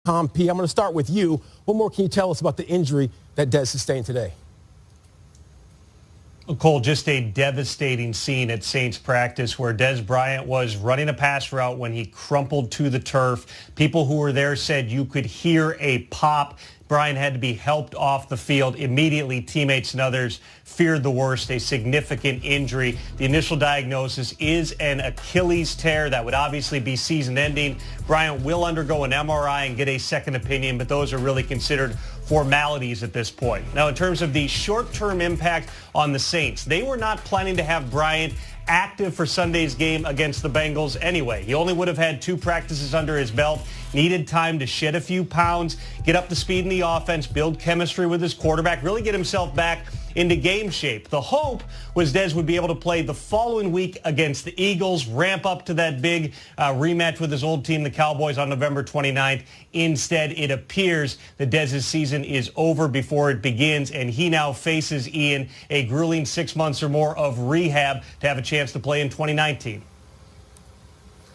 Tom P., I'm going to start with you. What more can you tell us about the injury that Dez sustained today? Cole, just a devastating scene at Saints practice where Dez Bryant was running a pass route when he crumpled to the turf. People who were there said you could hear a pop. Bryant had to be helped off the field. Immediately, teammates and others feared the worst, a significant injury. The initial diagnosis is an Achilles tear. That would obviously be season-ending. Bryant will undergo an MRI and get a second opinion, but those are really considered formalities at this point. Now, in terms of the short-term impact on the Saints, they were not planning to have Bryant active for Sunday's game against the Bengals anyway. He only would have had 2 practices under his belt, needed time to shed a few pounds, get up to speed in the offense, build chemistry with his quarterback, really get himself back into game shape. The hope was Dez would be able to play the following week against the Eagles, ramp up to that big rematch with his old team, the Cowboys, on November 29th. Instead, it appears that Dez's season is over before it begins, and he now faces, Ian, a grueling 6 months or more of rehab to have a chance to play in 2019.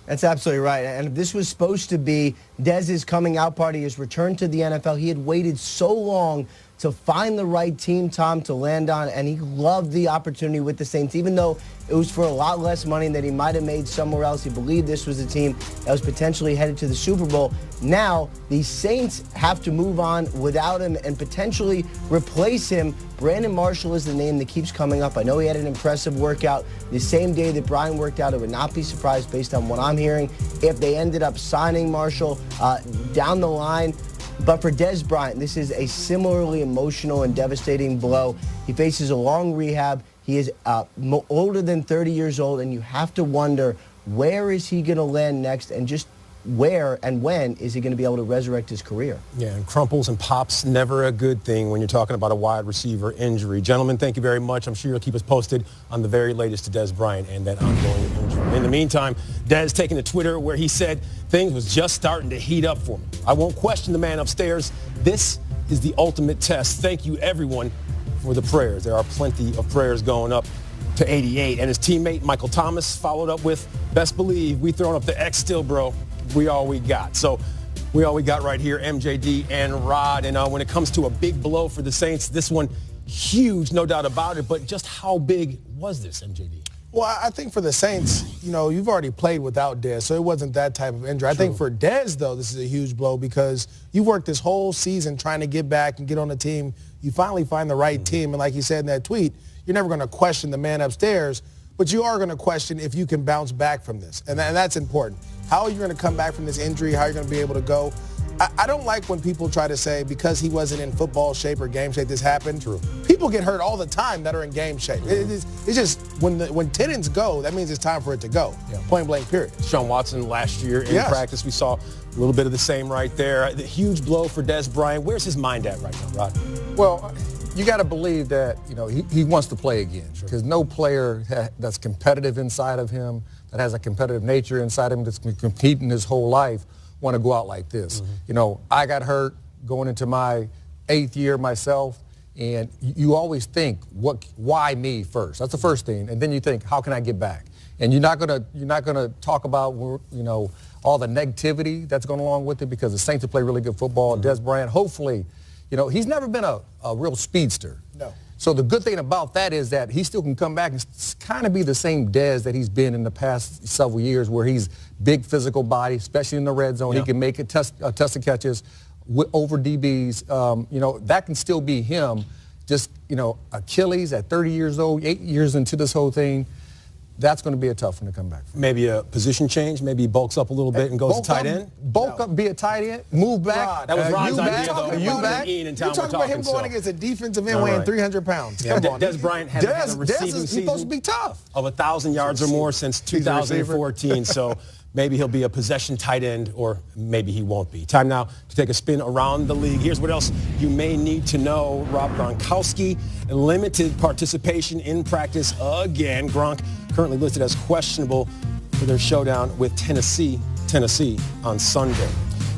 That's absolutely right. And if this was supposed to be Dez's coming out party, his return to the NFL, he had waited so long to find the right team, Tom, to land on, and he loved the opportunity with the Saints, even though it was for a lot less money than he might have made somewhere else. He believed this was a team that was potentially headed to the Super Bowl. Now, the Saints have to move on without him and potentially replace him. Brandon Marshall is the name that keeps coming up. I know he had an impressive workout the same day that Brian worked out. I would not be surprised, based on what I'm hearing, if they ended up signing Marshall down the line. But for Dez Bryant, this is a similarly emotional and devastating blow. He faces a long rehab. He is older than 30 years old, and you have to wonder, where is he going to land next, and just where and when is he going to be able to resurrect his career? Yeah, and crumples and pops, never a good thing when you're talking about a wide receiver injury. Gentlemen, thank you very much. I'm sure you'll keep us posted on the very latest to Dez Bryant and that ongoing injury. In the meantime, Dez taking to Twitter where he said things was just starting to heat up for me. I won't question the man upstairs. This is the ultimate test. Thank you, everyone, for the prayers. There are plenty of prayers going up to 88. And his teammate, Michael Thomas, followed up with, best believe we throwing up the X still, bro. We all we got. So we all we got right here, MJD and Rod. And when it comes to a big blow for the Saints, this one huge, no doubt about it. But just how big was this, MJD? Well, I think for the Saints, you know, you've already played without Dez, so it wasn't that type of injury. True. I think for Dez, though, this is a huge blow because you've worked this whole season trying to get back and get on the team. You finally find the right team, and like you said in that tweet, you're never going to question the man upstairs, but you are going to question if you can bounce back from this, and that's important. How are you going to come back from this injury? How are you going to be able to go? I don't like when people try to say because he wasn't in football shape or game shape this happened. True. People get hurt all the time that are in game shape. It's just when tendons go, that means it's time for it to go. Yeah. Point blank, period. Sean Watson last year in practice, we saw a little bit of the same right there. The huge blow for Dez Bryant. Where's his mind at right now, Rod? Well, you got to believe that, you know, he wants to play again because no player that's competitive inside of him, that has a competitive nature inside him, that's been competing his whole life, want to go out like this. Mm-hmm. You know, I got hurt going into my 8th year myself, and you always think, why me first? That's the first thing, and then you think, how can I get back? And you're not gonna talk about, you know, all the negativity that's going along with it because the Saints have played really good football. Mm-hmm. Dez Bryant, hopefully, you know, he's never been a real speedster. No. So the good thing about that is that he still can come back and kind of be the same Dez that he's been in the past several years where he's big physical body, especially in the red zone. Yeah. He can make a test of catches over DBs. You know, that can still be him. Just, you know, Achilles at 30 years old, 8 years into this whole thing, that's going to be a tough one to come back from. Maybe a position change. Maybe he bulks up a little bit and goes to tight end. Bulk up, be a tight end, move back. That was Rod's idea, though. You're talking about him going against a defensive end weighing 300 pounds. Yeah, Come on. Dez Bryant had a receiving season supposed to be tough. Of 1,000 yards or more since 2014. So maybe he'll be a possession tight end, or maybe he won't be. Time now to take a spin around the league. Here's what else you may need to know. Rob Gronkowski, limited participation in practice again. Gronk currently listed as questionable for their showdown with Tennessee on Sunday.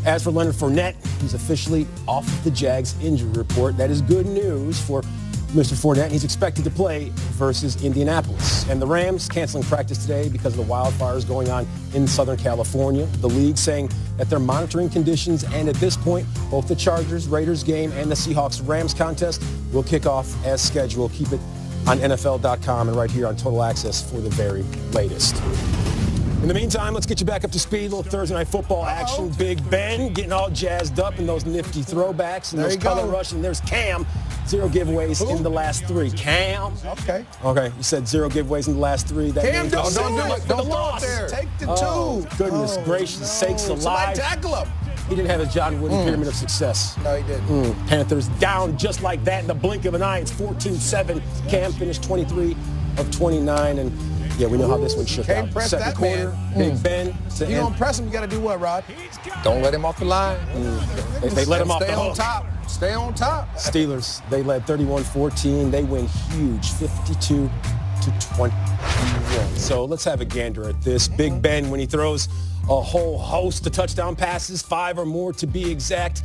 As for Leonard Fournette, he's officially off the Jags injury report. That is good news for Mr. Fournette. He's expected to play versus Indianapolis. And the Rams canceling practice today because of the wildfires going on in Southern California. The league saying that they're monitoring conditions, and at this point, both the Chargers-Raiders game and the Seahawks-Rams contest will kick off as scheduled. Keep it on NFL.com and right here on Total Access for the very latest. In the meantime, let's get you back up to speed. A little Thursday Night Football action. Big Ben getting all jazzed up in those nifty throwbacks and those color rush. And there's Cam. 0 giveaways in the last 3. Cam. Okay. You said 0 giveaways in the last 3. That Cam, don't do it. Don't loss. There. Take the 2. Goodness gracious sakes alive. Somebody tackle him. He didn't have his John Wooden pyramid of success. No, he didn't. Panthers down just like that in the blink of an eye. It's 14-7. Cam finished 23 of 29. And yeah, we know how this one shook out. Press Second that quarter, man. Big Ben. You don't press him, you got to do what, Rod? Don't let him off the line. They let him off the hook. Stay on top. Steelers, they led 31-14. They win huge, 52-21. So let's have a gander at this. Big Ben, when he throws a whole host of touchdown passes, 5 or more to be exact.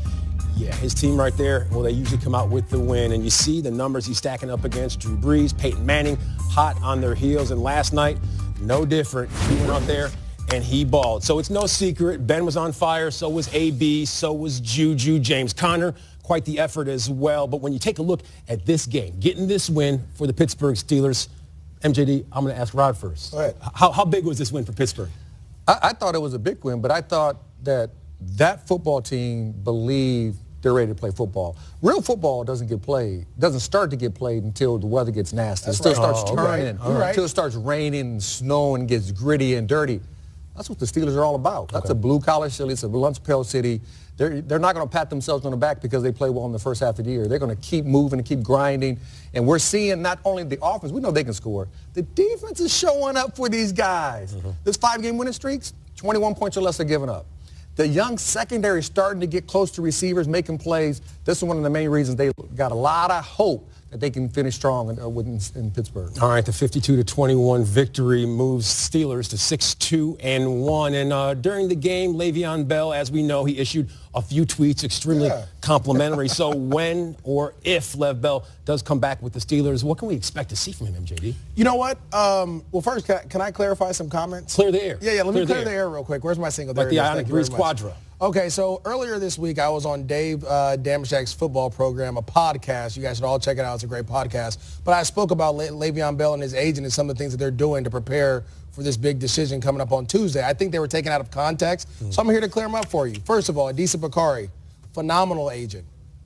Yeah, his team right there, well, they usually come out with the win. And you see the numbers he's stacking up against Drew Brees, Peyton Manning, hot on their heels. And last night, no different. He went out there and he balled. So it's no secret. Ben was on fire. So was AB. So was Juju. James Conner, quite the effort as well. But when you take a look at this game, getting this win for the Pittsburgh Steelers, MJD, I'm going to ask Rod first. Go ahead. How big was this win for Pittsburgh? I thought it was a big win, but I thought that football team believed they're ready to play football. Real football doesn't start to get played until the weather gets nasty. It still starts turning until it starts raining and snowing and gets gritty and dirty. That's what the Steelers are all about. That's a blue-collar city. It's a lunch pail city. They're not going to pat themselves on the back because they play well in the first half of the year. They're going to keep moving and keep grinding. And we're seeing not only the offense, we know they can score. The defense is showing up for these guys. This 5-game winning streaks, 21 points or less are giving up. The young secondary starting to get close to receivers, making plays. This is one of the main reasons they got a lot of hope that they can finish strong in Pittsburgh. All right, the 52-21 victory moves Steelers to 6-2-1. And during the game, Le'Veon Bell, as we know, he issued a few tweets, extremely complimentary. So when or if Lev Bell does come back with the Steelers, what can we expect to see from him, MJD? You know what? Well, first, can I clarify some comments? Clear the air. Yeah, let me clear the air real quick. Where's my single? Like the Ionic Breeze Quadra. Okay, so earlier this week, I was on Dave Damashek's football program, a podcast. You guys should all check it out. It's a great podcast. But I spoke about Le'Veon Bell and his agent and some of the things that they're doing to prepare for this big decision coming up on Tuesday. I think they were taken out of context, so I'm here to clear them up for you. First of all, Adisa Bakari, phenomenal agent.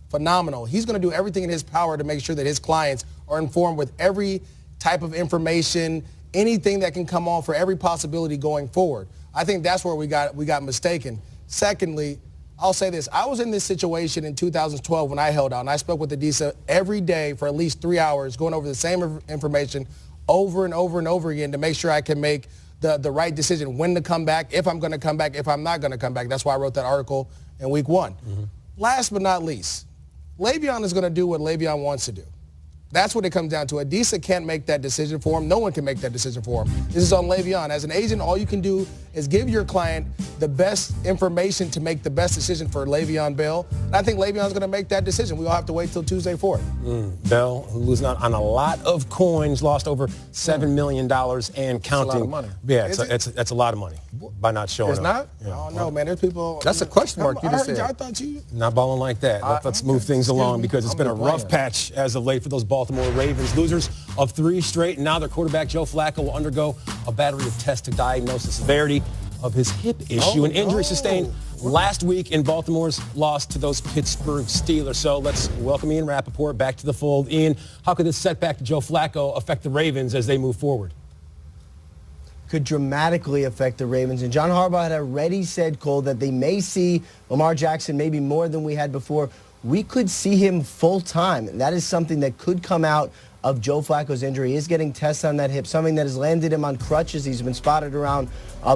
Phenomenal. He's going to do everything in his power to make sure that his clients are informed with every type of information, anything that can come on for every possibility going forward. I think that's where we got mistaken. Secondly, I'll say this. I was in this situation in 2012 when I held out, and I spoke with Adisa every day for at least 3 hours, going over the same information over and over and over again to make sure I can make the right decision, when to come back, if I'm going to come back, if I'm not going to come back. That's why I wrote that article in week 1. Last but not least, Le'Veon is going to do what Le'Veon wants to do. That's what it comes down to. Adisa can't make that decision for him. No one can make that decision for him. This is on Le'Veon. As an agent, all you can do is give your client the best information to make the best decision for Le'Veon Bell. And I think Le'Veon's going to make that decision. We all have to wait till Tuesday for it. Bell, losing out on a lot of coins, lost over $7 million and counting. That's a lot of money. Yeah, it's a lot of money by not showing up. It's not? Yeah. Oh, no, man. There's people. That's a question mark you just said. I thought you. Not balling like that. Let's move things along because it's been a rough patch as of late for those Baltimore Ravens. Losers of 3 straight. And now their quarterback, Joe Flacco, will undergo a battery of tests to diagnose the severity of his hip issue, an injury sustained last week in Baltimore's loss to those Pittsburgh Steelers. So let's welcome Ian Rappaport back to the fold. Ian, how could this setback to Joe Flacco affect the Ravens as they move forward? Could dramatically affect the Ravens. And John Harbaugh had already said, Cole, that they may see Lamar Jackson maybe more than we had before. We could see him full-time. And that is something that could come out of Joe Flacco's injury. He is getting tests on that hip, something that has landed him on crutches. He's been spotted around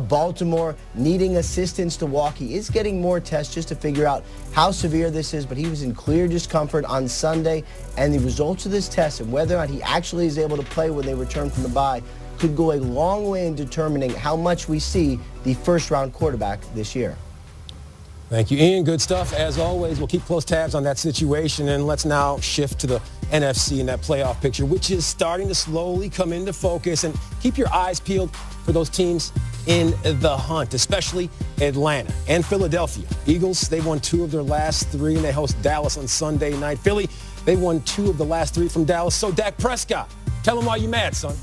Baltimore, needing assistance to walk. He is getting more tests just to figure out how severe this is, but he was in clear discomfort on Sunday, and the results of this test and whether or not he actually is able to play when they return from the bye could go a long way in determining how much we see the first-round quarterback this year. Thank you, Ian. Good stuff. As always, we'll keep close tabs on that situation. And let's now shift to the NFC and that playoff picture, which is starting to slowly come into focus. And keep your eyes peeled for those teams in the hunt, especially Atlanta and Philadelphia. Eagles, they won 2 of their last 3, and they host Dallas on Sunday night. Philly, they won 2 of the last 3 from Dallas. So, Dak Prescott, tell them why you mad, son.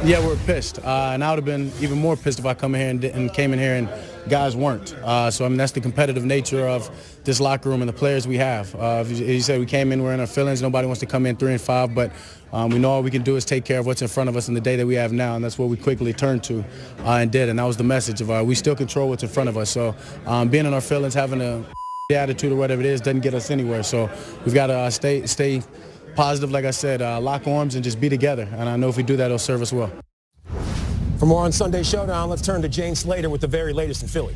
Yeah, we're pissed. And I would have been even more pissed if I come in here and came in here and guys weren't. So, I mean, that's the competitive nature of this locker room and the players we have. As you said, we came in, we're in our feelings. Nobody wants to come in 3-5, but we know all we can do is take care of what's in front of us in the day that we have now, and that's what we quickly turned to and did. And that was the message of we still control what's in front of us. So being in our feelings, having a attitude or whatever it is, doesn't get us anywhere. So we've got to stay positive, like I said, lock arms and just be together. And I know if we do that, it'll serve us well. For more on Sunday Showdown, let's turn to Jane Slater with the very latest in Philly.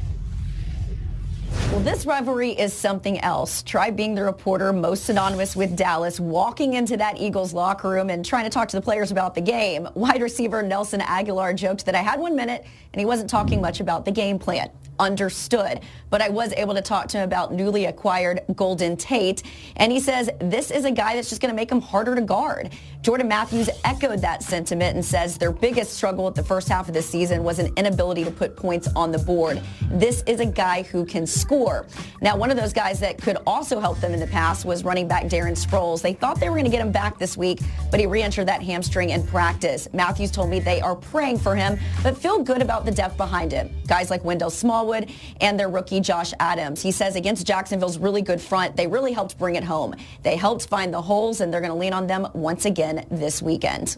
Well, this rivalry is something else. Try being the reporter most synonymous with Dallas, walking into that Eagles locker room and trying to talk to the players about the game. Wide receiver Nelson Aguilar joked that I had 1 minute and he wasn't talking much about the game plan. Understood. But I was able to talk to him about newly acquired Golden Tate. And he says this is a guy that's just going to make him harder to guard. Jordan Matthews echoed that sentiment and says their biggest struggle at the first half of the season was an inability to put points on the board. This is a guy who can score. Now, one of those guys that could also help them in the past was running back Darren Sproles. They thought they were going to get him back this week, but he re-injured that hamstring in practice. Matthews told me they are praying for him, but feel good about the depth behind him. Guys like Wendell Smallwood and their rookie Josh Adams. He says against Jacksonville's really good front, they really helped bring it home. They helped find the holes, and they're going to lean on them once again this weekend.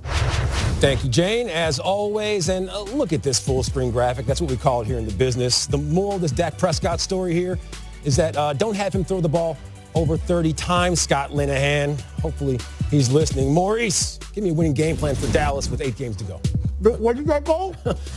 Thank you, Jane, as always. And look at this full screen graphic. That's what we call it here in the business. The moral of this Dak Prescott story here is that don't have him throw the ball over 30 times, Scott Linehan. Hopefully he's listening. Maurice, give me a winning game plan for Dallas with 8 games to go. What you got, Cole?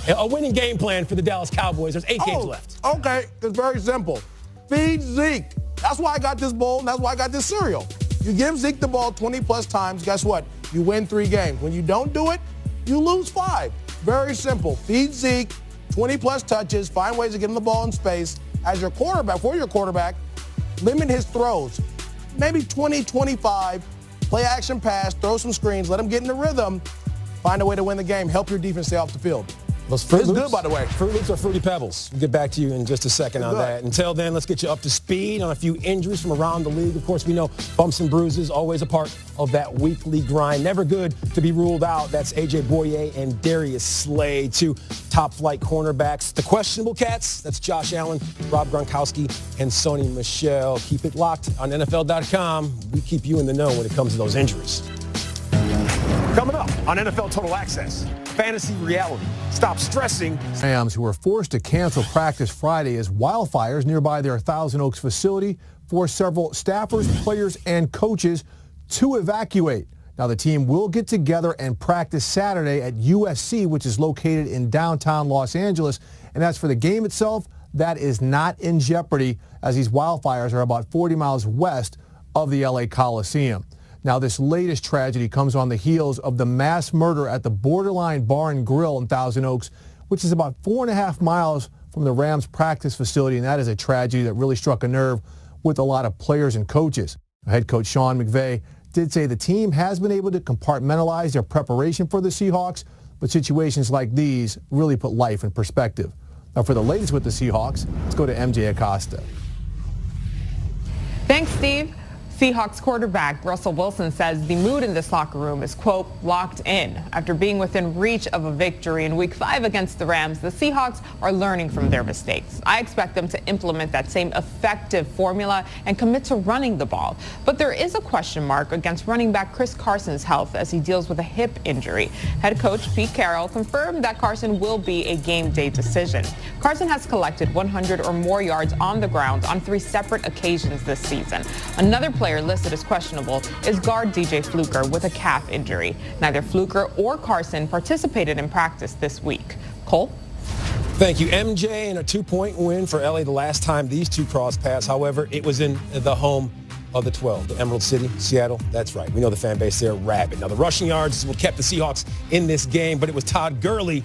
A winning game plan for the Dallas Cowboys. There's 8 games left. Okay, it's very simple. Feed Zeke. That's why I got this bowl, and that's why I got this cereal. You give Zeke the ball 20-plus times, guess what? You win 3 games. When you don't do it, you lose 5. Very simple. Feed Zeke, 20-plus touches, find ways to get him the ball in space. As your quarterback, limit his throws. Maybe 20, 25, play action pass, throw some screens, let him get in the rhythm, find a way to win the game, help your defense stay off the field. Those Fruit It's Loops, good, by the way. Fruit Loops or Fruity Pebbles? We'll get back to you in just a second on that. Until then, let's get you up to speed on a few injuries from around the league. Of course, we know bumps and bruises, always a part of that weekly grind. Never good to be ruled out. That's A.J. Boye and Darius Slay, 2 top-flight cornerbacks. The questionable cats, that's Josh Allen, Rob Gronkowski, and Sony Michel. Keep it locked on NFL.com. We keep you in the know when it comes to those injuries. Coming up on NFL Total Access, fantasy reality. Stop stressing. Rams who were forced to cancel practice Friday as wildfires nearby their Thousand Oaks facility forced several staffers, players, and coaches to evacuate. Now the team will get together and practice Saturday at USC, which is located in downtown Los Angeles. And as for the game itself, that is not in jeopardy as these wildfires are about 40 miles west of the LA Coliseum. Now, this latest tragedy comes on the heels of the mass murder at the Borderline Bar and Grill in Thousand Oaks, which is about 4.5 miles from the Rams practice facility, and that is a tragedy that really struck a nerve with a lot of players and coaches. Head coach Sean McVay did say the team has been able to compartmentalize their preparation for the Seahawks, but situations like these really put life in perspective. Now, for the latest with the Seahawks, let's go to MJ Acosta. Thanks, Steve. Seahawks quarterback Russell Wilson says the mood in this locker room is, quote, locked in. After being within reach of a victory in Week 5 against the Rams, the Seahawks are learning from their mistakes. I expect them to implement that same effective formula and commit to running the ball. But there is a question mark against running back Chris Carson's health as he deals with a hip injury. Head coach Pete Carroll confirmed that Carson will be a game day decision. Carson has collected 100 or more yards on the ground on 3 separate occasions this season. Another player listed as questionable is guard DJ Fluker with a calf injury. Neither Fluker or Carson participated in practice this week. Cole? Thank you, MJ, and a 2-point win for LA the last time these two crossed paths. However, it was in the home of the 12, the Emerald City, Seattle. That's right. We know the fan base there, rabid. Now, the rushing yards is what kept the Seahawks in this game, but it was Todd Gurley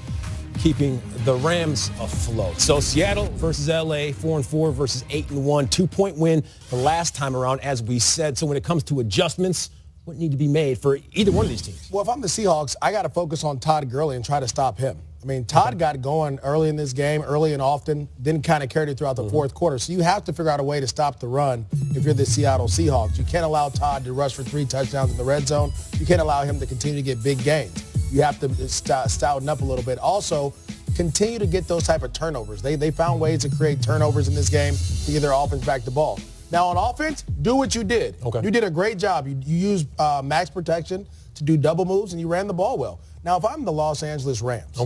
keeping the Rams afloat. So Seattle versus LA, 4-4 versus 8-1, 2-point win the last time around, as we said. So when it comes to adjustments, what need to be made for either one of these teams? Well, if I'm the Seahawks, I got to focus on Todd Gurley and try to stop him. I mean, Todd got going early in this game, early and often, then kind of carried it throughout the fourth quarter. So you have to figure out a way to stop the run if you're the Seattle Seahawks. You can't allow Todd to rush for 3 touchdowns in the red zone. You can't allow him to continue to get big gains. You have to stouten up a little bit. Also, continue to get those type of turnovers. They found ways to create turnovers in this game to get their offense back the ball. Now, on offense, do what you did. Okay. You did a great job. You used max protection to do double moves, and you ran the ball well. Now, if I'm the Los Angeles Rams,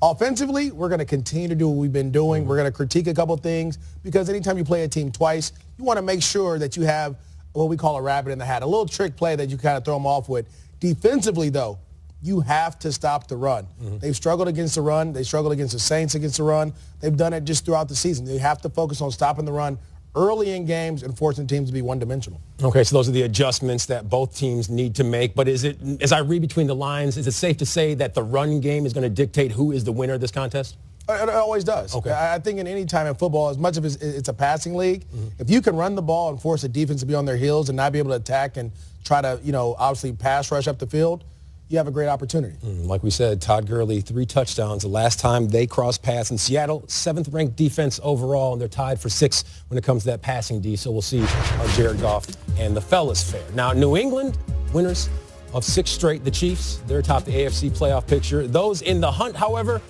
offensively, we're going to continue to do what we've been doing. We're going to critique a couple things because anytime you play a team twice, you want to make sure that you have what we call a rabbit in the hat, a little trick play that you kind of throw them off with. Defensively, though, you have to stop the run. They've struggled against the run. They struggled against the Saints against the run. They've done it just throughout the season. They have to focus on stopping the run early in games and forcing teams to be one-dimensional. Okay, so those are the adjustments that both teams need to make. But is it, as I read between the lines, is it safe to say that the run game is going to dictate who is the winner of this contest? It always does. Okay. I think in any time in football, as much as it's a passing league, if you can run the ball and force a defense to be on their heels and not be able to attack and try to, obviously pass rush up the field, you have a great opportunity. Like we said, Todd Gurley, 3 touchdowns the last time they crossed paths in Seattle. 7th-ranked defense overall, and they're tied for 6th when it comes to that passing D. So we'll see how Jared Goff and the fellas fare. Now, New England, winners of 6 straight. The Chiefs, they're atop the AFC playoff picture. Those in the hunt, however,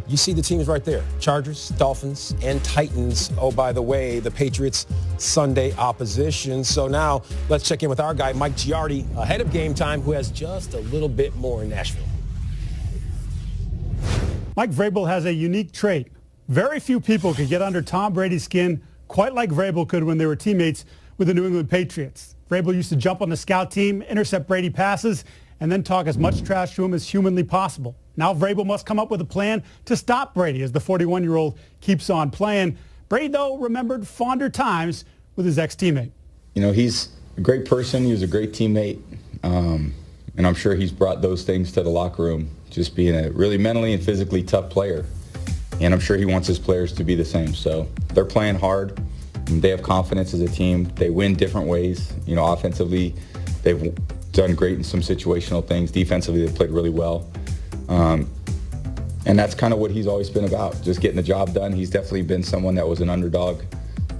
you see the teams right there. Chargers, Dolphins, and Titans. Oh, by the way, the Patriots' Sunday opposition. So now let's check in with our guy, Mike Giardi, ahead of game time, who has just a little bit more in Nashville. Mike Vrabel has a unique trait. Very few people could get under Tom Brady's skin quite like Vrabel could when they were teammates with the New England Patriots. Vrabel used to jump on the scout team, intercept Brady passes, and then talk as much trash to him as humanly possible. Now Vrabel must come up with a plan to stop Brady as the 41-year-old keeps on playing. Brady, though, remembered fonder times with his ex-teammate. He's a great person. He was a great teammate. And I'm sure he's brought those things to the locker room, just being a really mentally and physically tough player. And I'm sure he wants his players to be the same. So they're playing hard. They have confidence as a team. They win different ways. Offensively, they've done great in some situational things. Defensively, they've played really well. And that's kind of what he's always been about, just getting the job done. He's definitely been someone that was an underdog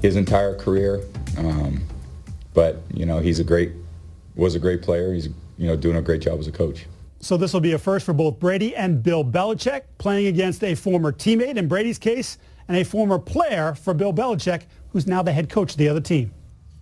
his entire career. But was a great player. He's, doing a great job as a coach. So this will be a first for both Brady and Bill Belichick, playing against a former teammate in Brady's case and a former player for Bill Belichick, who's now the head coach of the other team.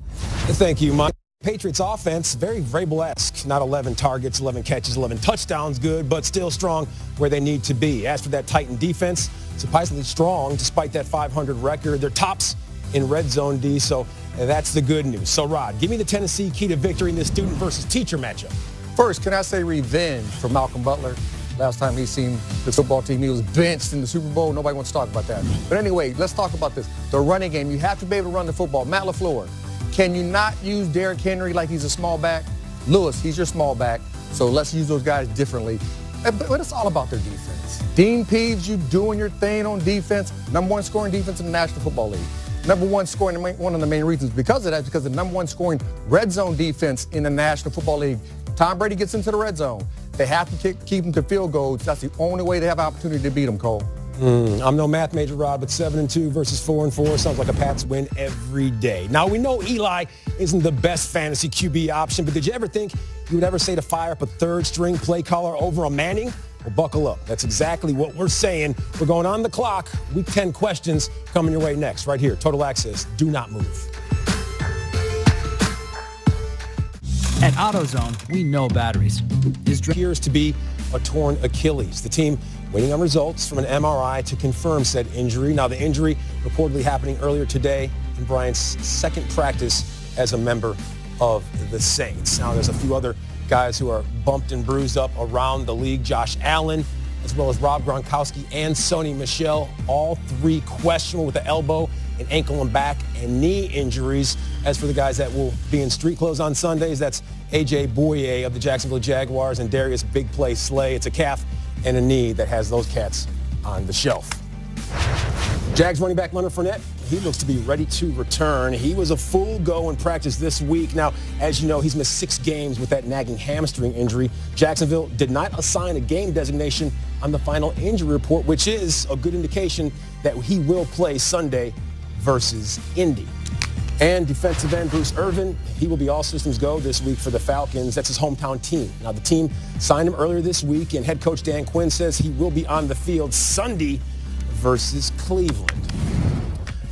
Thank you, Mike. Patriots offense, very Vrabel-esque. Not 11 targets, 11 catches, 11 touchdowns, good, but still strong where they need to be. As for that Titan defense, surprisingly strong despite that 500 record. They're tops in red zone D, so that's the good news. So, Rod, give me the Tennessee key to victory in this student versus teacher matchup. First, can I say revenge for Malcolm Butler? Last time he seen the football team, he was benched in the Super Bowl. Nobody wants to talk about that. But anyway, let's talk about this. The running game, you have to be able to run the football. Matt LaFleur, can you not use Derrick Henry like he's a small back? Lewis, he's your small back, so let's use those guys differently. But it's all about their defense. Dean Peeves, you doing your thing on defense. #1 scoring defense in the National Football League. #1 scoring, one of the main reasons because of that, because the #1 scoring red zone defense in the National Football League. Tom Brady gets into the red zone. They have to keep him to field goals. That's the only way they have an opportunity to beat him, Cole. I'm no math major, Rod, but 7-2 versus 4-4 sounds like a Pats win every day. Now, we know Eli isn't the best fantasy QB option, but did you ever think you would ever say to fire up a third-string play caller over a Manning? Well, buckle up. That's exactly what we're saying. We're going on the clock. Week 10 questions coming your way next, right here. Total Access. Do not move. At AutoZone, we know batteries. Appears to be a torn Achilles. The team waiting on results from an MRI to confirm said injury. Now, the injury reportedly happening earlier today in Bryant's second practice as a member of the Saints. Now, there's a few other guys who are bumped and bruised up around the league. Josh Allen, as well as Rob Gronkowski and Sony Michel, all 3 questionable with the elbow and ankle and back and knee injuries. As for the guys that will be in street clothes on Sundays, that's A.J. Boye of the Jacksonville Jaguars and Darius Big Play Slay. It's a calf and a knee that has those cats on the shelf. Jags running back Leonard Fournette, he looks to be ready to return. He was a full go in practice this week. Now, as you know, he's missed 6 games with that nagging hamstring injury. Jacksonville did not assign a game designation on the final injury report, which is a good indication that he will play Sunday versus Indy. And defensive end Bruce Irvin, he will be all systems go this week for the Falcons. That's his hometown team. Now, the team signed him earlier this week, and head coach Dan Quinn says he will be on the field Sunday versus Cleveland.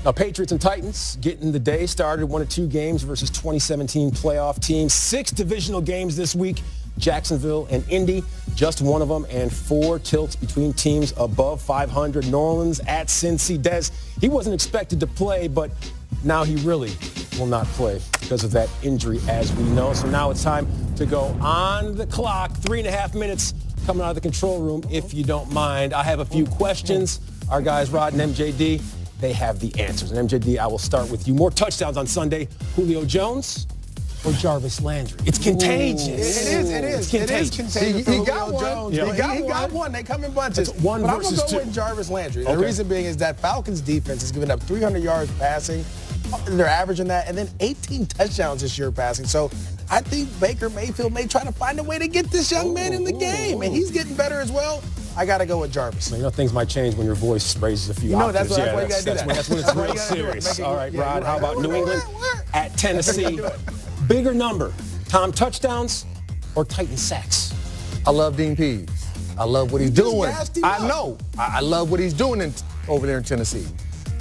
Now, Patriots and Titans getting the day started. 1 of 2 games versus 2017 playoff teams. 6 divisional games this week. Jacksonville and Indy, just one of them, and 4 tilts between teams above 500. New Orleans at Cincy. Dez, he wasn't expected to play, but now he really will not play because of that injury, as we know. So now it's time to go on the clock. 3.5 minutes coming out of the control room, if you don't mind. I have a few questions. Our guys, Rod and MJD, they have the answers. And MJD, I will start with you. More touchdowns on Sunday. Julio Jones or Jarvis Landry? It's contagious. It is contagious. He got one. Yeah. He got one. They come in bunches. It's 1 but versus I'm going to 2. go with Jarvis Landry. Okay. The reason being is that Falcons defense has given up 300 yards passing. They're averaging that, and then 18 touchdowns this year passing. So I think Baker Mayfield may try to find a way to get this young man in the game, and he's getting better as well. I got to go with Jarvis. You know, things might change when your voice raises a few octaves. That's why you got to do that. That's when it's real serious. All right, Rod, how about New England at Tennessee? Bigger number, Tom touchdowns or Titan sacks? I love Dean Pease. I love what he's doing. I know. I love what he's doing over there in Tennessee.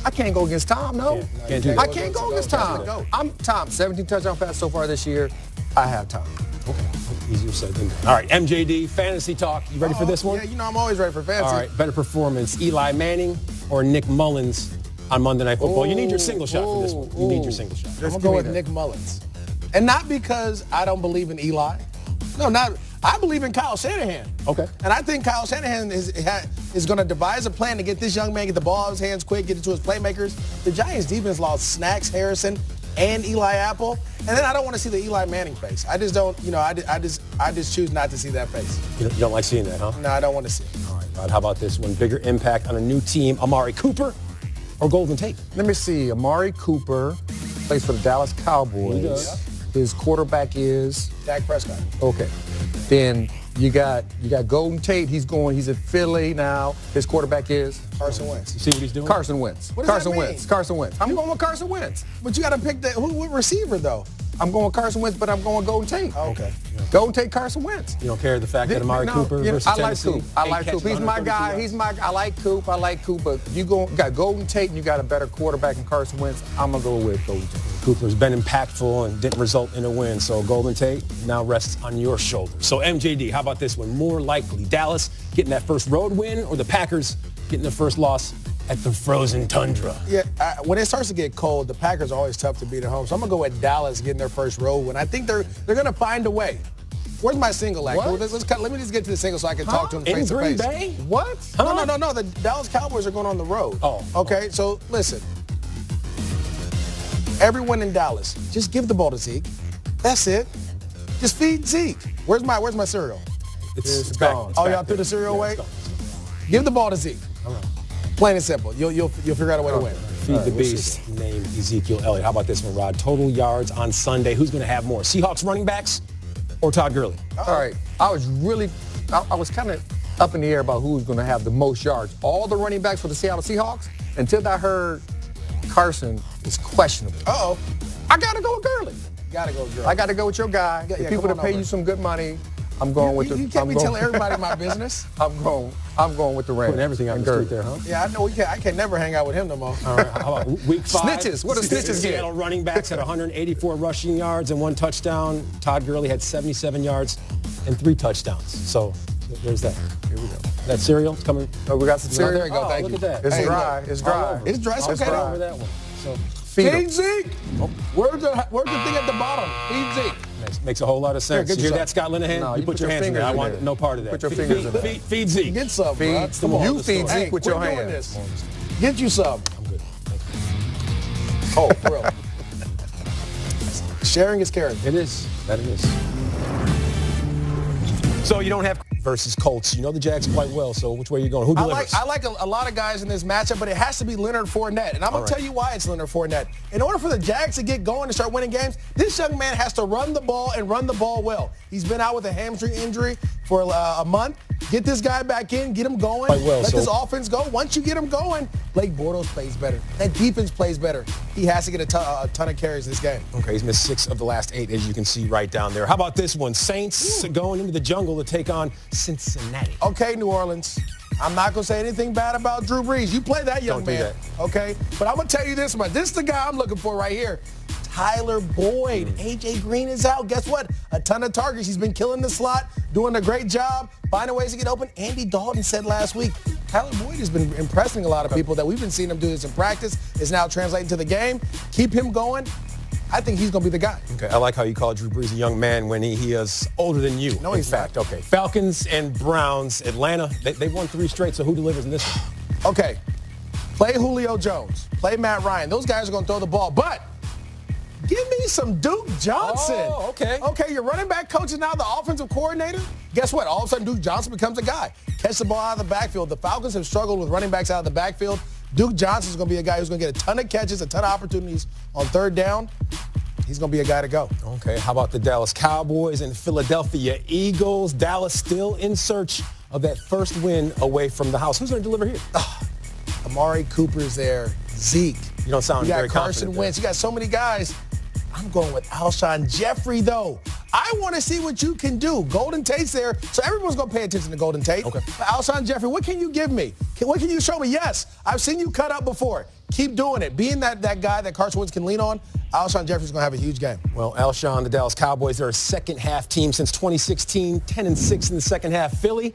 I can't go against Tom, no. I can't go against Tom. I'm Tom. 17 touchdown passes so far this year. I have Tom. Okay. Easier said than done. All right, MJD, fantasy talk. You ready for this one? Yeah, you know I'm always ready for fantasy. All right, better performance, Eli Manning or Nick Mullins on Monday Night Football? You need your single shot for this one. You need your single shot. I'm going to go with Nick Mullins. And not because I don't believe in Eli. No, I believe in Kyle Shanahan. Okay. And I think Kyle Shanahan is going to devise a plan to get this young man, get the ball out of his hands quick, get it to his playmakers. The Giants defense lost Snacks, Harrison, and Eli Apple. And then I don't want to see the Eli Manning face. I just don't, I just choose not to see that face. You don't like seeing that, huh? No, I don't want to see it. All right, Rod, how about this one? Bigger impact on a new team, Amari Cooper or Golden Tate? Let me see. Amari Cooper plays for the Dallas Cowboys. He does. His quarterback is? Dak Prescott. Okay. Then you got Golden Tate. He's at Philly now. His quarterback is? Carson Wentz. You see what he's doing? Carson Wentz. What does that mean? Carson Wentz. I'm going with Carson Wentz. But you got to pick what receiver, though? I'm going with Carson Wentz, but I'm going with Golden Tate. Oh, okay. Golden Tate, Carson Wentz. You don't care the fact that Amari Cooper versus Tennessee? I like Coop. He's my guy. I like Coop. But you got Golden Tate and you got a better quarterback in Carson Wentz. I'm going to go with Golden Tate. Cooper's been impactful and didn't result in a win. So Golden Tate now rests on your shoulders. So MJD, how about this one? More likely, Dallas getting that first road win or the Packers getting their first loss at the frozen tundra? Yeah, when it starts to get cold, the Packers are always tough to beat at home. So I'm going to go with Dallas getting their first road win. I think they're going to find a way. Where's my single at? Let me just get to the single so I can talk to him face to face. In Green Bay? What? Huh? No. The Dallas Cowboys are going on the road. Oh. Okay, so listen. Everyone in Dallas, just give the ball to Zeke. That's it. Just feed Zeke. Where's my cereal? It's gone. Oh, y'all threw the cereal away? Give the ball to Zeke. All right. Plain and simple. You'll figure out a way to win. Feed the beast named Ezekiel Elliott. How about this one, Rod? Total yards on Sunday. Who's going to have more? Seahawks running backs or Todd Gurley? All right. I was kind of up in the air about who was going to have the most yards. All the running backs for the Seattle Seahawks until I heard Carson is questionable. Uh-oh. I got to go with Gurley. Got to go with Gurley. I got to go with your guy. The people that pay you some good money, I'm going with the. You can't be telling everybody my business. I'm going with the Rams. Putting everything out in the street there, huh? Yeah, I know. I can never hang out with him no more. All right. How about week 5? Snitches. What do snitches get? Seattle running backs had 184 rushing yards and 1 touchdown. Todd Gurley had 77 yards and 3 touchdowns. So there's that. Here we go. That cereal coming. Oh, we got some cereal. There you go. Thank you. Look at that. It's dry. It's dry. It's dry. It's okay. Over that one. So feed Zeke. Where's the thing at the bottom? Feed Zeke. Makes a whole lot of sense. You hear that, Scott Linehan? No, you put your hands in there. I want no part of that. Put your fingers in there. Feed Zeke. Get some, bro. You feed Zeke with your hands. Get you some. I'm good. Oh, for real. Sharing is caring. It is. That it is. So you don't have versus Colts. You know the Jags quite well, so which way are you going? Who delivers? I like a lot of guys in this matchup, but it has to be Leonard Fournette. And I'm going to tell you why it's Leonard Fournette. In order for the Jags to get going and start winning games, this young man has to run the ball and run the ball well. He's been out with a hamstring injury for a month. Get this guy back in, get him going. Let this offense go. Once you get him going, Blake Bortles plays better. That defense plays better. He has to get a ton of carries this game. Okay, he's missed 6 of the last 8, as you can see right down there. How about this one? Saints going into the jungle to take on Cincinnati. Okay, New Orleans. I'm not going to say anything bad about Drew Brees. You play that young man. Okay? But I'm going to tell you this, man. This is the guy I'm looking for right here. Tyler Boyd. A.J. Green is out. Guess what? A ton of targets. He's been killing the slot, doing a great job, finding ways to get open. Andy Dalton said last week, Tyler Boyd has been impressing a lot of people that we've been seeing him do this in practice. Is now translating to the game. Keep him going. I think he's going to be the guy. Okay, I like how you call Drew Brees a young man when he is older than you. No, he's not. Okay, Falcons and Browns, Atlanta, they won 3 straight, so who delivers in this one? Okay, play Julio Jones, play Matt Ryan. Those guys are going to throw the ball, but give me some Duke Johnson. Oh, okay. Okay, your running back coach is now the offensive coordinator. Guess what? All of a sudden, Duke Johnson becomes a guy. Catch the ball out of the backfield. The Falcons have struggled with running backs out of the backfield. Duke Johnson is going to be a guy who's going to get a ton of catches, a ton of opportunities on third down. He's going to be a guy to go. Okay, how about the Dallas Cowboys and Philadelphia Eagles? Dallas still in search of that first win away from the house. Who's going to deliver here? Amari Cooper's there. Zeke. You don't sound very confident. You got Carson Wentz. You got so many guys. I'm going with Alshon Jeffrey, though. I want to see what you can do. Golden Tate's there, so everyone's going to pay attention to Golden Tate. Okay. But Alshon Jeffrey, what can you give me? What can you show me? Yes, I've seen you cut up before. Keep doing it. Being that guy that Carson Wentz can lean on, Alshon Jeffrey's going to have a huge game. Well, Alshon, the Dallas Cowboys, they're a second-half team since 2016, 10-6 in the second half. Philly,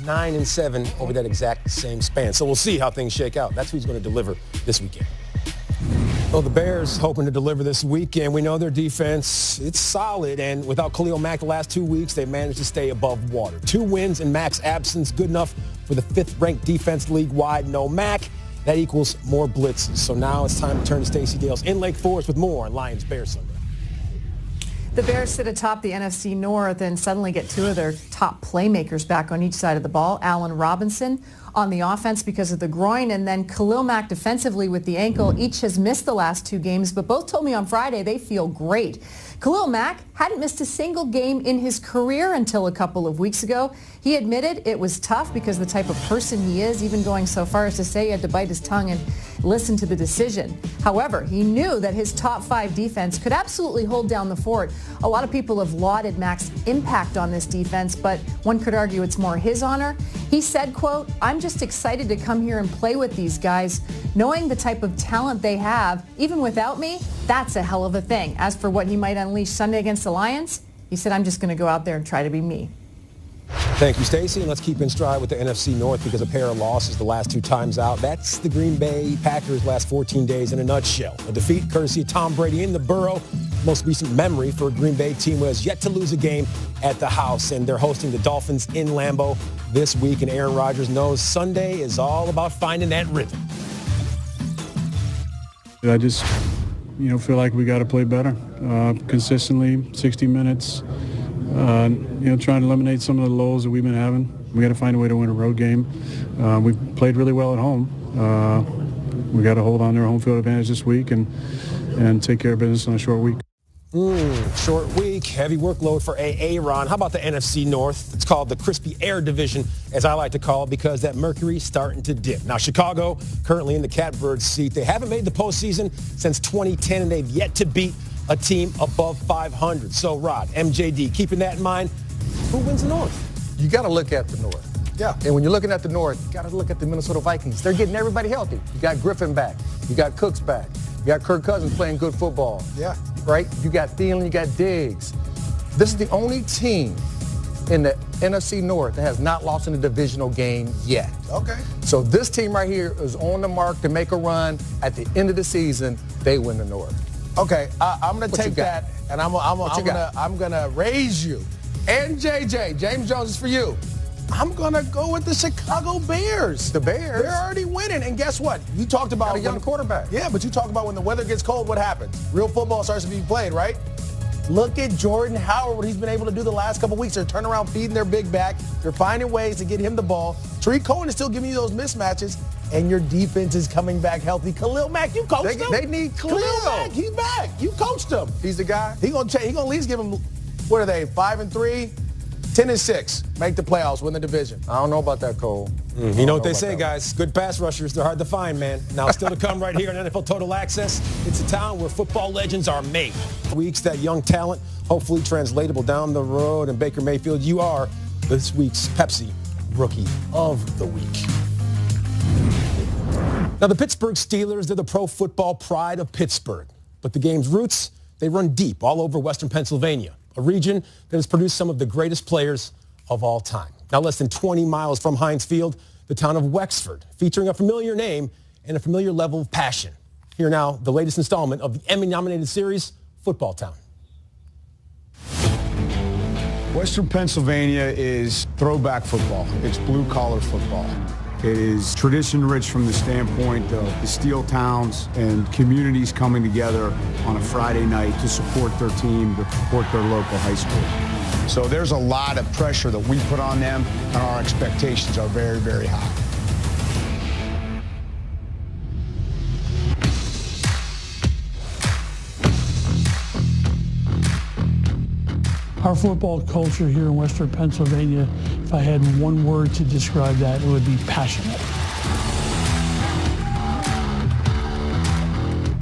9-7 over that exact same span. So we'll see how things shake out. That's who's going to deliver this weekend. Well, the Bears hoping to deliver this weekend. We know their defense, it's solid, and without Khalil Mack the last 2 weeks, they managed to stay above water. 2 wins in Mack's absence, good enough for the 5th-ranked defense league-wide. No Mack, that equals more blitzes. So now it's time to turn to Stacey Dales in Lake Forest with more on Lions-Bears Sunday. The Bears sit atop the NFC North and suddenly get 2 of their top playmakers back on each side of the ball. Allen Robinson on the offense because of the groin, and then Khalil Mack defensively with the ankle. Each has missed the last 2 games, but both told me on Friday they feel great. Khalil Mack hadn't missed a single game in his career until a couple of weeks ago. He admitted it was tough because of the type of person he is, even going so far as to say he had to bite his tongue and listen to the decision. However, he knew that his top 5 defense could absolutely hold down the fort. A lot of people have lauded Mack's impact on this defense, but one could argue it's more his honor. He said, quote, "I'm just excited to come here and play with these guys. Knowing the type of talent they have, even without me, that's a hell of a thing." As for what he might unleash Sunday against the Lions, he said, "I'm just going to go out there and try to be me." Thank you, Stacey. And let's keep in stride with the NFC North because a pair of losses the last 2 times out. That's the Green Bay Packers' last 14 days in a nutshell. A defeat courtesy of Tom Brady in the Burrow. Most recent memory for a Green Bay team who has yet to lose a game at the house. And they're hosting the Dolphins in Lambeau this week. And Aaron Rodgers knows Sunday is all about finding that rhythm. I just, feel like we got to play better consistently, 60 minutes. Trying to eliminate some of the lows that we've been having. We got to find a way to win a road game. We played really well at home. We got to hold on to our home field advantage this week and take care of business on a short week. Short week, heavy workload for Aaron. How about the NFC North? It's called the Crispy Air Division, as I like to call it, because that mercury's starting to dip. Now, Chicago currently in the catbird seat. They haven't made the postseason since 2010, and they've yet to beat a team above 500. So, Rod, MJD, keeping that in mind, who wins the North? You got to look at the North. Yeah. And when you're looking at the North, you got to look at the Minnesota Vikings. They're getting everybody healthy. You got Griffin back. You got Cooks back. You got Kirk Cousins playing good football. Yeah. Right? You got Thielen, you got Diggs. This is the only team in the NFC North that has not lost in a divisional game yet. Okay. So this team right here is on the mark to make a run. At the end of the season, they win the North. Okay, I'm going to take that, and I'm going to raise you. And JJ, James Jones is for you. I'm going to go with the Chicago Bears. The Bears? They're already winning. And guess what? You talked about a young quarterback. Yeah, but you talk about when the weather gets cold, what happens? Real football starts to be played, right? Look at Jordan Howard, what he's been able to do the last couple weeks. They're turning around, feeding their big back. They're finding ways to get him the ball. Tariq Cohen is still giving you those mismatches, and your defense is coming back healthy. Khalil Mack, you coached him. They need Khalil. Mack, he's back. You coached him. He's the guy. He's gonna at least give him, what are they, 5-3? 10-6, make the playoffs, win the division. I don't know about that, Cole. You know what they say, guys. Good pass rushers, they're hard to find, man. Now, still to come right here on NFL Total Access. It's a town where football legends are made. Weeks, that young talent, hopefully translatable down the road. And Baker Mayfield, you are this week's Pepsi Rookie of the Week. Now, the Pittsburgh Steelers, they're the pro football pride of Pittsburgh. But the game's roots, they run deep all over Western Pennsylvania, a region that has produced some of the greatest players of all time. Now, less than 20 miles from Heinz Field, the town of Wexford, featuring a familiar name and a familiar level of passion. Here now, the latest installment of the Emmy-nominated series, Football Town. Western Pennsylvania is throwback football. It's blue-collar football. It is tradition-rich from the standpoint of the steel towns and communities coming together on a Friday night to support their team, to support their local high school. So there's a lot of pressure that we put on them, and our expectations are very, very high. Our football culture here in Western Pennsylvania, if I had one word to describe that, it would be passionate.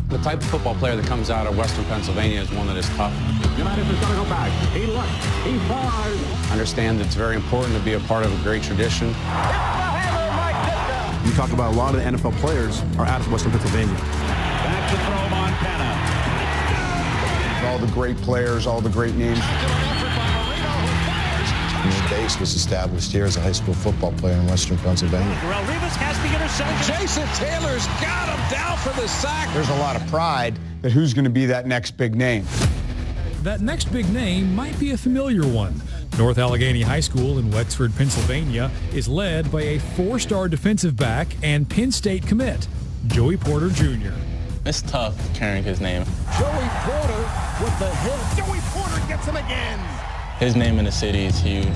The type of football player that comes out of Western Pennsylvania is one that is tough. United is going to go back. He looks. He fires. Understand that it's very important to be a part of a great tradition. You talk about a lot of the NFL players are out of Western Pennsylvania. Back to throw Montana. All the great players, all the great names. The base was established here as a high school football player in Western Pennsylvania. Terrell Rivas has the interception. Jason Taylor's got him down for the sack. There's a lot of pride that who's going to be that next big name. That next big name might be a familiar one. North Allegheny High School in Wexford, Pennsylvania is led by a four-star defensive back and Penn State commit, Joey Porter Jr. It's tough carrying his name. Joey Porter with the hit. Joey Porter gets him again. His name in the city is huge.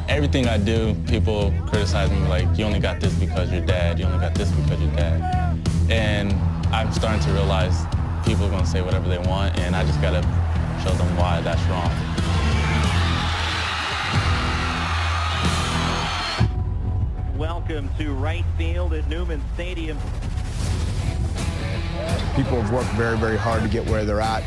Everything I do, people criticize me like, you only got this because you're dad. You only got this because you're dad. And I'm starting to realize people are going to say whatever they want, and I just got to show them why that's wrong. Welcome to right field at Newman Stadium. People have worked very, very hard to get where they're at.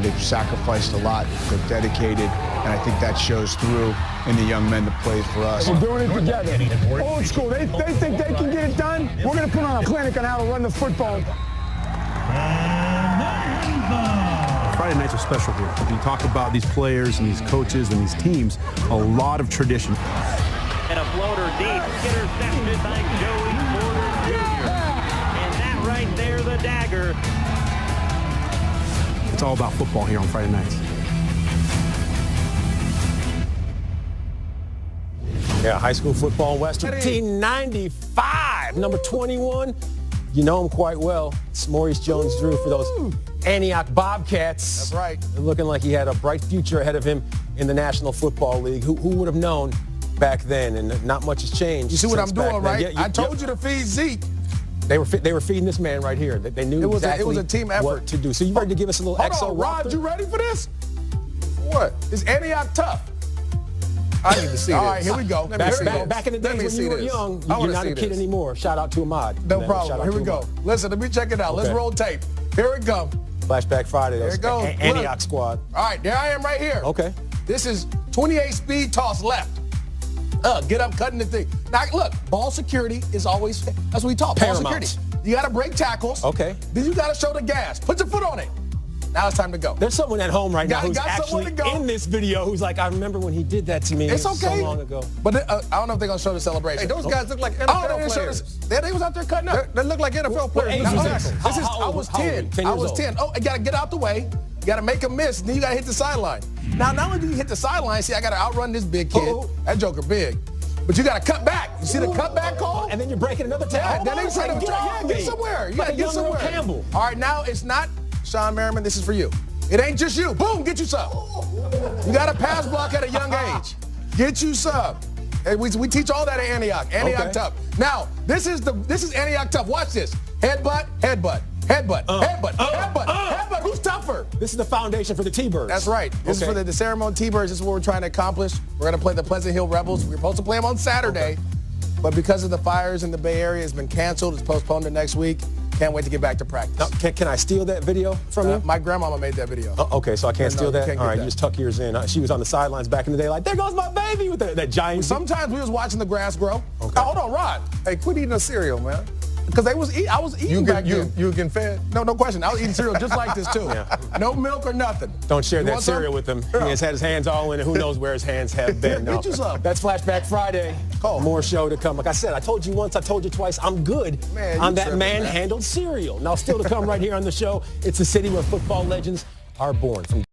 They've sacrificed a lot. They're dedicated, and I think that shows through in the young men that plays for us. We're doing it together. Old school. They think they can get it done. We're going to put on a clinic on how to run the football. Friday nights are special here. When you talk about these players and these coaches and these teams, a lot of tradition. And a floater deep, intercepted by Joey Porter Jr. And that right there, the dagger. It's all about football here on Friday nights. Yeah, high school football in Western. 1995, number 21. You know him quite well. It's Maurice Jones-Drew for those Antioch Bobcats. That's right. Looking like he had a bright future ahead of him in the National Football League. Who would have known back then? And not much has changed. You see what I'm doing, right? Yeah, I told you to feed Zeke. They were feeding this man right here. They knew exactly it was a team effort. What to do. So you ready to give us a little Hold on, Rod, you ready for this? What? Is Antioch tough? I need to see All this. right, here we go. Back in the days when you were young, you're not a kid anymore. Shout out to Ahmad. No problem. Here we go. Listen, let me check it out. Let's roll tape. Here we go. Flashback Friday. There it goes. Antioch squad. All right, there I am right here. Okay. This is 28 speed toss left. Get up, cutting the thing. Now, look, ball security is always, that's what we talk, ball security. You got to break tackles. Okay. Then you got to show the gas. Put your foot on it. Now it's time to go. There's someone at home right now who's actually in this video who's like, I remember when he did that to me so long ago. But I don't know if they're going to show the celebration. Hey, those guys look like NFL players. They was out there cutting up. They look like NFL players. I was 10. I was 10. Oh, you got to get out the way. You got to make a miss. Then you got to hit the sideline. Now, not only do you hit the sideline, see, I got to outrun this big kid. That joker big. But you got to cut back. You see the cutback call? And then you're breaking another tackle. Then they try to get somewhere. You got to get somewhere. Campbell. All right, now it's not Sean Merriman, this is for you. It ain't just you. Boom, get you some. You got to pass block at a young age. Get you some. Hey, we teach all that at Antioch. Antioch Tough. Now, this is Antioch Tough. Watch this. Headbutt, headbutt, headbutt, headbutt, headbutt, headbutt. Who's tougher? This is the foundation for the T-Birds. That's right. This is for the ceremony T-Birds. This is what we're trying to accomplish. We're going to play the Pleasant Hill Rebels. We were supposed to play them on Saturday, but because of the fires in the Bay Area, it's been canceled. It's postponed to next week. Can't wait to get back to practice. Now, can I steal that video from you? My grandmama made that video. Okay, so I can't steal that? All right, you just tuck yours in. She was on the sidelines back in the day like, there goes my baby with that giant... Sometimes we was watching the grass grow. Okay. Hold on, Rod. Hey, quit eating the cereal, man. Because I was eating back then. You getting fed? No question. I was eating cereal just like this, too. No milk or nothing. Don't share that cereal with him. He has had his hands all in it. Who knows where his hands have been. No. Get you some. That's Flashback Friday. More show to come. Like I said, I told you once, I told you twice, I'm good on that manhandled cereal. Now, still to come right here on the show, it's a city where football legends are born. From